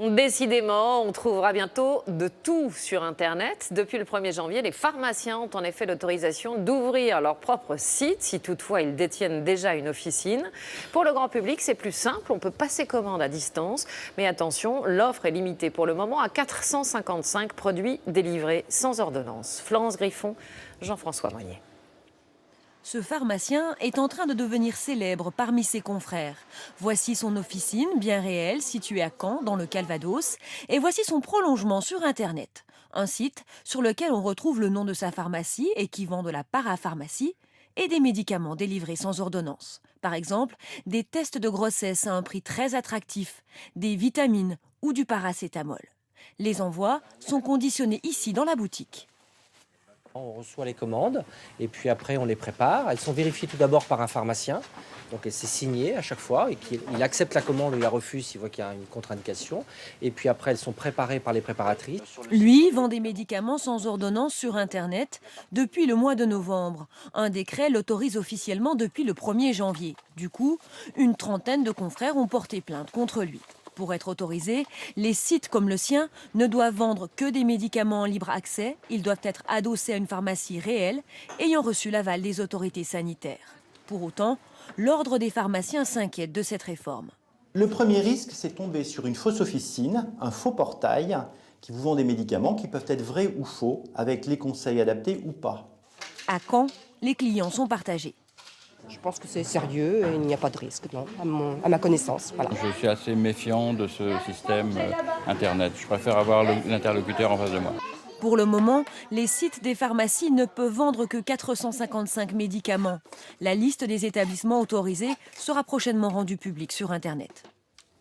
Décidément, on trouvera bientôt de tout sur Internet. Depuis le 1er janvier, les pharmaciens ont en effet l'autorisation d'ouvrir leur propre site, si toutefois ils détiennent déjà une officine. Pour le grand public, c'est plus simple, on peut passer commande à distance. Mais attention, l'offre est limitée pour le moment à 455 produits délivrés sans ordonnance. Florence Griffon, Jean-François Moignet. Ce pharmacien est en train de devenir célèbre parmi ses confrères. Voici son officine bien réelle située à Caen, dans le Calvados. Et voici son prolongement sur Internet. Un site sur lequel on retrouve le nom de sa pharmacie et qui vend de la parapharmacie et des médicaments délivrés sans ordonnance. Par exemple, des tests de grossesse à un prix très attractif, des vitamines ou du paracétamol. Les envois sont conditionnés ici dans la boutique. On reçoit les commandes et puis après on les prépare. Elles sont vérifiées tout d'abord par un pharmacien, donc c'est signé à chaque fois et il accepte la commande ou il la refuse s'il voit qu'il y a une contre-indication. Et puis après elles sont préparées par les préparatrices. Lui vend des médicaments sans ordonnance sur Internet depuis le mois de novembre. Un décret l'autorise officiellement depuis le 1er janvier. Du coup, une trentaine de confrères ont porté plainte contre lui. Pour être autorisés, les sites comme le sien ne doivent vendre que des médicaments en libre accès. Ils doivent être adossés à une pharmacie réelle ayant reçu l'aval des autorités sanitaires. Pour autant, l'Ordre des pharmaciens s'inquiète de cette réforme. Le premier risque, c'est tomber sur une fausse officine, un faux portail qui vous vend des médicaments qui peuvent être vrais ou faux, avec les conseils adaptés ou pas. À Caen, les clients sont partagés. Je pense que c'est sérieux et il n'y a pas de risque, non, à ma connaissance. Voilà. Je suis assez méfiant de ce système Internet. Je préfère avoir l'interlocuteur en face de moi. Pour le moment, les sites des pharmacies ne peuvent vendre que 455 médicaments. La liste des établissements autorisés sera prochainement rendue publique sur Internet.